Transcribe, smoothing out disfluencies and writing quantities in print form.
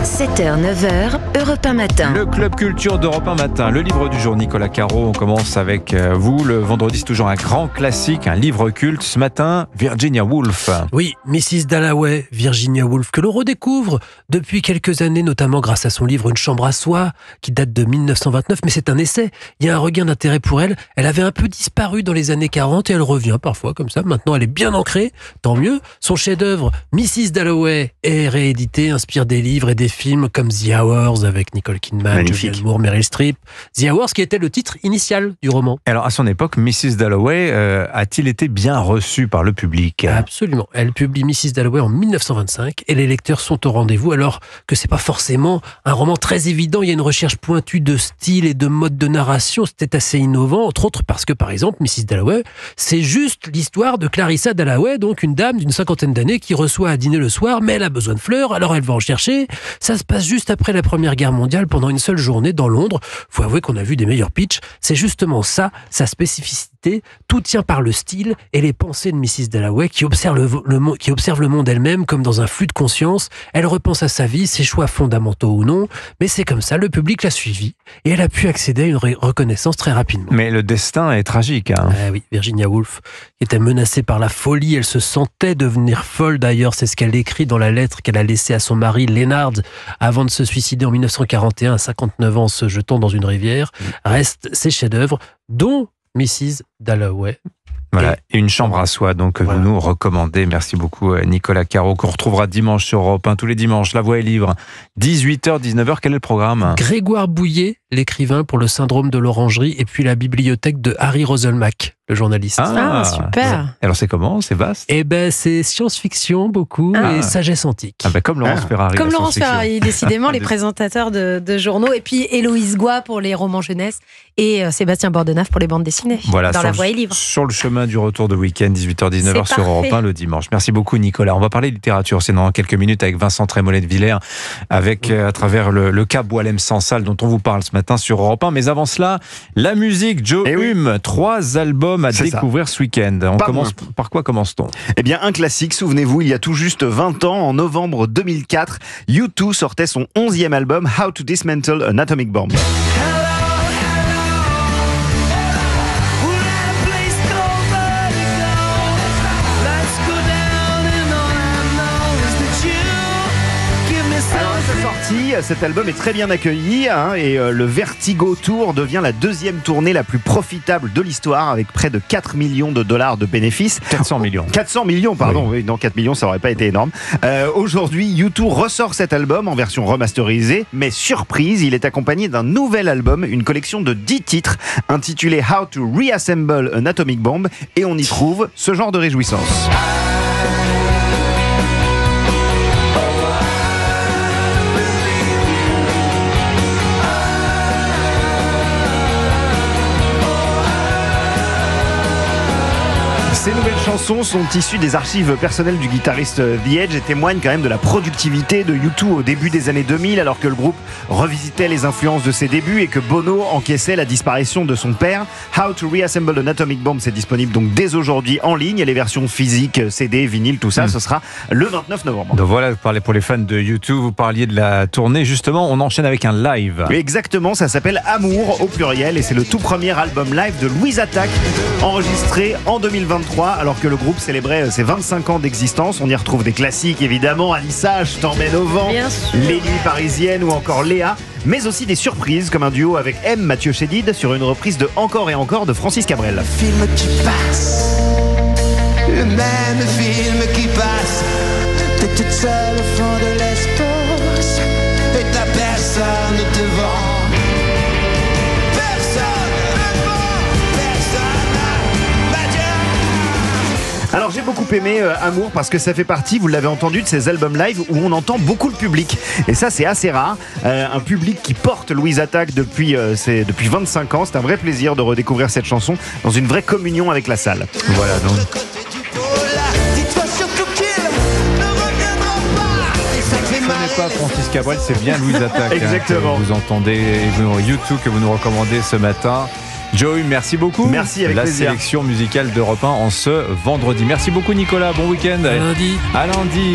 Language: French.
7h, 9h, Europe 1 Matin. Le Club Culture d'Europe 1 Matin, le livre du jour, Nicolas Caro. On commence avec vous. Le vendredi, c'est toujours un grand classique, un livre culte. Ce matin, Virginia Woolf. Oui, Mrs. Dalloway, Virginia Woolf, que l'on redécouvre depuis quelques années, notamment grâce à son livre Une chambre à soi, qui date de 1929, mais c'est un essai. Il y a un regain d'intérêt pour elle. Elle avait un peu disparu dans les années 40 et elle revient parfois comme ça. Maintenant, elle est bien ancrée, tant mieux. Son chef-d'œuvre, Mrs. Dalloway, est réédité, inspire des livres et des films comme The Hours avec Nicole Kidman, Julianne Moore, Meryl Streep. The Hours qui était le titre initial du roman. Alors à son époque, Mrs. Dalloway a-t-il été bien reçu par le public ? Absolument. Elle publie Mrs. Dalloway en 1925 et les lecteurs sont au rendez-vous alors que c'est pas forcément un roman très évident. Il y a une recherche pointue de style et de mode de narration. C'était assez innovant, entre autres parce que par exemple Mrs. Dalloway, c'est juste l'histoire de Clarissa Dalloway, donc une dame d'une cinquantaine d'années qui reçoit à dîner le soir, mais elle a besoin de fleurs, alors elle va en chercher. Ça se passe juste après la Première Guerre mondiale, pendant une seule journée dans Londres. Faut avouer qu'on a vu des meilleurs pitchs. C'est justement ça, sa spécificité. Tout tient par le style et les pensées de Mrs. Dalloway qui observe le monde elle-même comme dans un flux de conscience. Elle repense à sa vie, ses choix fondamentaux ou non. Mais c'est comme ça, le public l'a suivi et elle a pu accéder à une reconnaissance très rapidement. Mais le destin est tragique. Oui, Virginia Woolf était menacée par la folie. Elle se sentait devenir folle d'ailleurs. C'est ce qu'elle écrit dans la lettre qu'elle a laissée à son mari Leonard avant de se suicider en 1941 à 59 ans en se jetant dans une rivière. Restent ses chefs-d'œuvre, dont Mrs. Dalloway. Voilà, Une chambre à soi, donc vous nous recommandez. Merci beaucoup Nicolas Caro, qu'on retrouvera dimanche sur Europe 1, tous les dimanches. La Voix est libre, 18h, 19h, quel est le programme ? Grégoire Bouillet, l'écrivain pour le syndrome de l'orangerie, et puis la bibliothèque de Harry Roselmack, le journaliste. Ah, super. Alors c'est comment ? C'est vaste ? Eh ben, c'est science-fiction beaucoup et sagesse antique. Comme Laurence Ferrari. Comme Laurence Ferrari, décidément, les présentateurs de journaux. Et puis Héloïse Goua pour les romans jeunesse et Sébastien Bordenave pour les bandes dessinées. Voilà, dans La Voix est libre. Sur le chemin du retour de week-end, 18h-19h sur Europe 1 le dimanche. Merci beaucoup Nicolas. On va parler littérature, c'est dans quelques minutes avec Vincent Trémollet de Villers, avec à travers le cas Boualem Sansal dont on vous parle ce matin sur Europe 1. Mais avant cela, la musique, Joe Hume, 3 albums à découvrir ce week-end. Par quoi commence-t-on ? Eh bien, un classique, souvenez-vous, il y a tout juste 20 ans, en novembre 2004, U2 sortait son 11e album, How to Dismantle an Atomic Bomb. Cet album est très bien accueilli et le Vertigo Tour devient la deuxième tournée la plus profitable de l'histoire avec près de 4 millions de dollars de bénéfices. 400 millions. 400 millions, pardon. Oui, non, 4 millions, ça aurait pas été énorme. Aujourd'hui, U2 ressort cet album en version remasterisée, mais surprise, il est accompagné d'un nouvel album, une collection de 10 titres intitulé How to Reassemble an Atomic Bomb, et on y trouve ce genre de réjouissance. Ces nouvelles chansons sont issues des archives personnelles du guitariste The Edge et témoignent quand même de la productivité de U2 au début des années 2000, alors que le groupe revisitait les influences de ses débuts et que Bono encaissait la disparition de son père. How to Reassemble an Atomic Bomb, c'est disponible donc dès aujourd'hui en ligne, et les versions physiques, CD, vinyle, tout ça, ce sera le 29 novembre. Donc voilà, vous parlez pour les fans de U2, vous parliez de la tournée, justement, on enchaîne avec un live. Exactement, ça s'appelle Amour au pluriel et c'est le tout premier album live de Louise Attaque, enregistré en 2023 alors que le groupe célébrait ses 25 ans d'existence. On y retrouve des classiques évidemment, Alissa, Je t'emmène au vent, Les Nuits Parisiennes ou encore Léa, mais aussi des surprises comme un duo avec M, Mathieu Chédid sur une reprise de Encore et encore de Francis Cabrel. Le film qui passe, le même film qui passe, t'es toute seule au fond de l'espace et t'as personne devant. Alors j'ai beaucoup aimé Amour parce que ça fait partie, vous l'avez entendu, de ces albums live où on entend beaucoup le public. Et ça c'est assez rare, un public qui porte Louise Attaque depuis 25 ans. C'est un vrai plaisir de redécouvrir cette chanson dans une vraie communion avec la salle. Voilà donc. Ce n'est pas Francis Cabrel, c'est bien Louise Attaque. Exactement. Que vous entendez, U2 que vous nous recommandez ce matin. Joey, merci beaucoup. Merci, avec plaisir. La sélection musicale d'Europe 1 en ce vendredi. Merci beaucoup Nicolas, bon week-end. À lundi. À lundi.